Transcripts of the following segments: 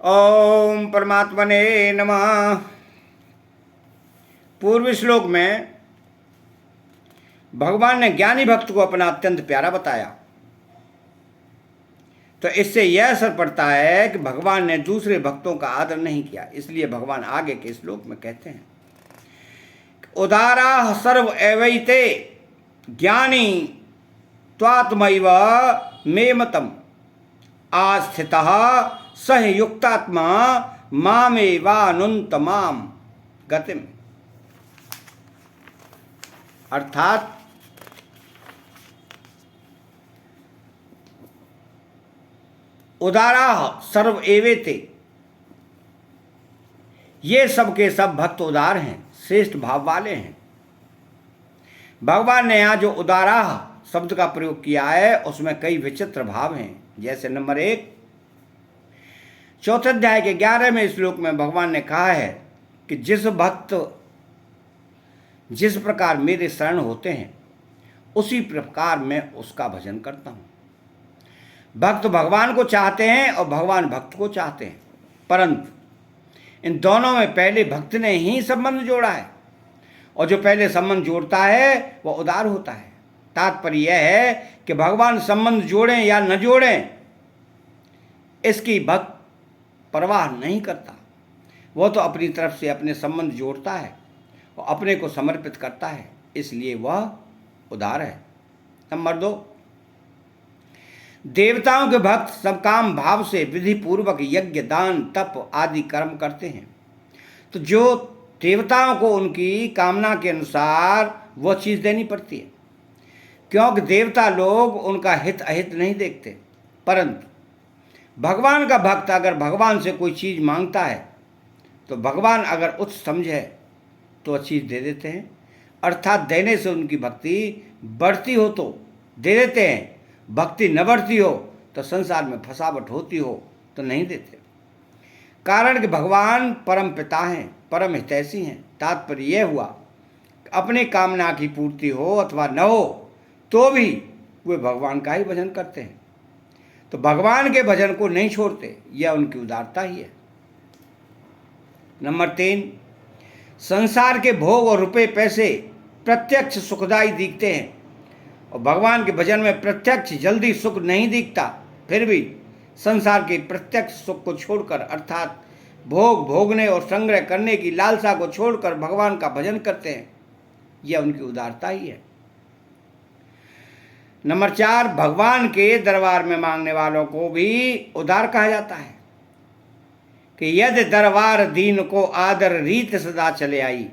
ओम परमात्मने नमः। पूर्व श्लोक में भगवान ने ज्ञानी भक्त को अपना अत्यंत प्यारा बताया, तो इससे यह असर पड़ता है कि भगवान ने दूसरे भक्तों का आदर नहीं किया। इसलिए भगवान आगे के श्लोक में कहते हैं, उदारा सर्व एवैते ज्ञानी त्वात्मैव मे मतम आस्थितः सह युक्तात्मा मामेवानुन्तमाम गतिम। अर्थात उदारा सर्व एवेते, ये सब के सब भक्त उदार हैं, श्रेष्ठ भाव वाले हैं। भगवान ने यहाँ जो उदारा शब्द का प्रयोग किया है उसमें कई विचित्र भाव हैं। जैसे नंबर 1, चौथे अध्याय के 11वें श्लोक में भगवान ने कहा है कि जिस भक्त जिस प्रकार मेरे शरण होते हैं उसी प्रकार मैं उसका भजन करता हूँ। भक्त भगवान को चाहते हैं और भगवान भक्त को चाहते हैं, परंतु इन दोनों में पहले भक्त ने ही संबंध जोड़ा है, और जो पहले संबंध जोड़ता है वह उदार होता है। तात्पर्य यह है कि भगवान संबंध जोड़ें या न जोड़ें इसकी भक्त परवाह नहीं करता। वह तो अपनी तरफ से अपने संबंध जोड़ता है और अपने को समर्पित करता है, इसलिए वह उदार है। नंबर 2, देवताओं के भक्त सबकाम भाव से विधि पूर्वक यज्ञ दान तप आदि कर्म करते हैं, तो जो देवताओं को उनकी कामना के अनुसार वह चीज़ देनी पड़ती है, क्योंकि देवता लोग उनका हित अहित नहीं देखते। परंतु भगवान का भक्त अगर भगवान से कोई चीज़ मांगता है तो भगवान अगर उच्च समझे तो वह चीज़ दे देते हैं। अर्थात देने से उनकी भक्ति बढ़ती हो तो दे देते हैं, भक्ति न बढ़ती हो तो संसार में फसावट होती हो तो नहीं देते। कारण कि भगवान परम पिता हैं, परम हितैषी हैं। तात्पर्य यह हुआ कि अपनी कामना की पूर्ति हो अथवा न हो तो भी वे भगवान का ही भजन करते हैं, तो भगवान के भजन को नहीं छोड़ते। यह उनकी उदारता ही है। नंबर 3, संसार के भोग और रुपए पैसे प्रत्यक्ष सुखदायी दिखते हैं और भगवान के भजन में प्रत्यक्ष जल्दी सुख नहीं दिखता, फिर भी संसार के प्रत्यक्ष सुख को छोड़कर अर्थात भोग भोगने और संग्रह करने की लालसा को छोड़कर भगवान का भजन करते हैं। यह उनकी उदारता ही है। नंबर 4, भगवान के दरबार में मांगने वालों को भी उदार कहा जाता है कि यदि दरबार दीन को आदर रीत सदा चले आई।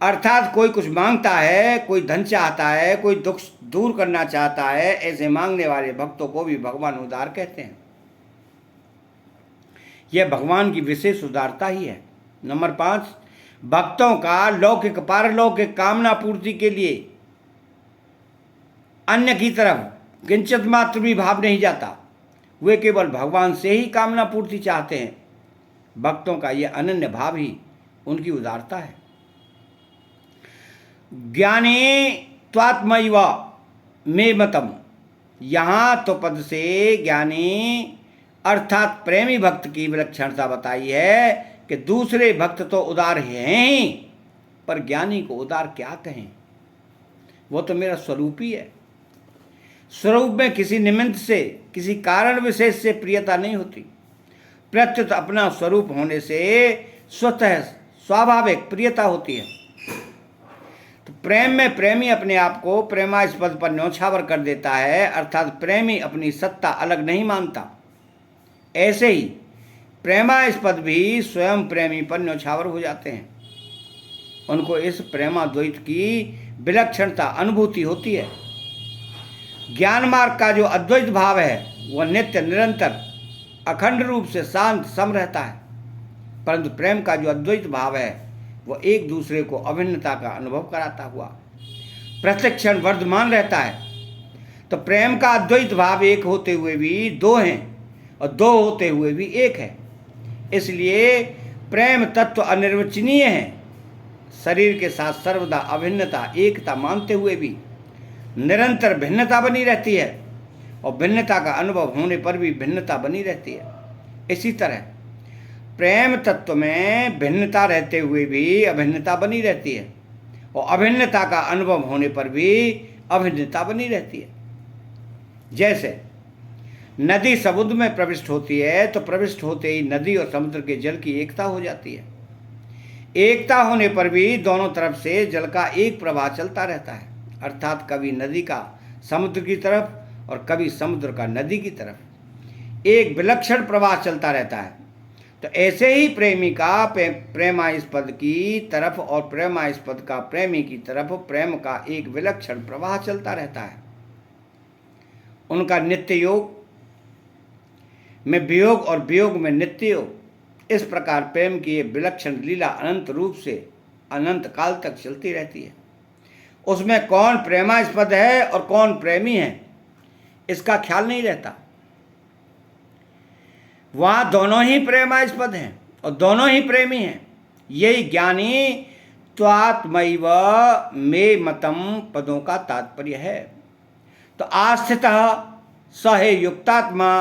अर्थात कोई कुछ मांगता है, कोई धन चाहता है, कोई दुख दूर करना चाहता है, ऐसे मांगने वाले भक्तों को भी भगवान उदार कहते हैं। यह भगवान की विशेष उदारता ही है। नंबर 5, भक्तों का लौकिक पारलौकिक कामना पूर्ति के लिए अन्य की तरफ किंचित मात्र भी भाव नहीं जाता। वे केवल भगवान से ही कामना पूर्ति चाहते हैं। भक्तों का यह अनन्य भाव ही उनकी उदारता है। ज्ञानी त्वात्मैव मे मतम, यहाँ तो पद से ज्ञानी अर्थात प्रेमी भक्त की विलक्षणता बताई है कि दूसरे भक्त तो उदार हैं ही, पर ज्ञानी को उदार क्या कहें, वो तो मेरा स्वरूप ही है। स्वरूप में किसी निमित्त से किसी कारण विशेष से प्रियता नहीं होती, प्रत्युत अपना स्वरूप होने से स्वतः स्वाभाविक प्रियता होती है। तो प्रेम में प्रेमी अपने आप को प्रेमास्पद पर न्योछावर कर देता है, अर्थात प्रेमी अपनी सत्ता अलग नहीं मानता। ऐसे ही प्रेमास्पद भी स्वयं प्रेमी पर न्योछावर हो जाते हैं। उनको इस प्रेमाद्वैत की विलक्षणता अनुभूति होती है। ज्ञान मार्ग का जो अद्वैत भाव है वह नित्य निरंतर अखंड रूप से शांत सम रहता है, परंतु प्रेम का जो अद्वैत भाव है वह एक दूसरे को अभिन्नता का अनुभव कराता हुआ प्रतिक्षण वर्धमान रहता है। तो प्रेम का अद्वैत भाव एक होते हुए भी दो हैं और दो होते हुए भी एक है। इसलिए प्रेम तत्व अनिर्वचनीय है। शरीर के साथ सर्वदा अभिन्नता एकता मानते हुए भी निरंतर भिन्नता बनी रहती है, और भिन्नता का अनुभव होने पर भी भिन्नता बनी रहती है। इसी तरह प्रेम तत्व में भिन्नता रहते हुए भी अभिन्नता बनी रहती है, और अभिन्नता का अनुभव होने पर भी अभिन्नता बनी रहती है। जैसे नदी समुद्र में प्रविष्ट होती है तो प्रविष्ट होते ही नदी और समुद्र के जल की एकता हो जाती है। एकता होने पर भी दोनों तरफ से जल का एक प्रवाह चलता रहता है, अर्थात कभी नदी का समुद्र की तरफ और कभी समुद्र का नदी की तरफ एक विलक्षण प्रवाह चलता रहता है। तो ऐसे ही प्रेमी का प्रेमास्पद की तरफ और प्रेमास्पद का प्रेमी की तरफ प्रेम का एक विलक्षण प्रवाह चलता रहता है। उनका नित्य योग में वियोग और वियोग में नित्य योग, इस प्रकार प्रेम की ये विलक्षण लीला अनंत रूप से अनंत काल तक चलती रहती है। उसमें कौन प्रेमास्पद है और कौन प्रेमी है इसका ख्याल नहीं रहता। वहाँ दोनों ही प्रेमास्पद हैं और दोनों ही प्रेमी हैं। यही ज्ञानी त्वात्मैव मे मतम पदों का तात्पर्य है। तो आस्थितः स हे युक्तात्मा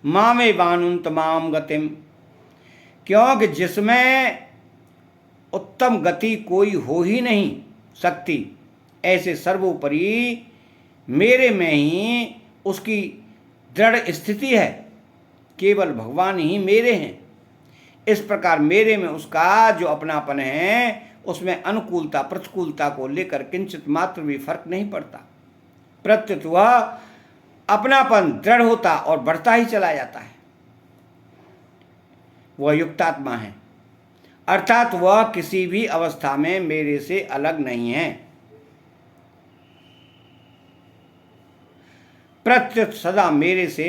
मामे वानुंत माम गतिम, क्योंकि जिसमें उत्तम गति कोई हो ही नहीं सकती, ऐसे सर्वोपरि मेरे में ही उसकी दृढ़ स्थिति है। केवल भगवान ही मेरे हैं। इस प्रकार मेरे में उसका जो अपनापन है उसमें अनुकूलता प्रतिकूलता को लेकर किंचित मात्र भी फर्क नहीं पड़ता। प्रत्युत वह अपनापन दृढ़ होता और बढ़ता ही चला जाता है। वह युक्तात्मा है, अर्थात वह किसी भी अवस्था में मेरे से अलग नहीं है। प्रत्युत सदा मेरे से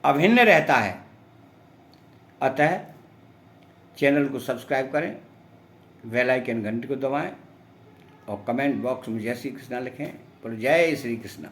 अभिन्न रहता है। अतः चैनल को सब्सक्राइब करें, बेल आइकन घंटी को दबाएं और कमेंट बॉक्स में जय श्री कृष्णा लिखें। पर जय श्री कृष्णा।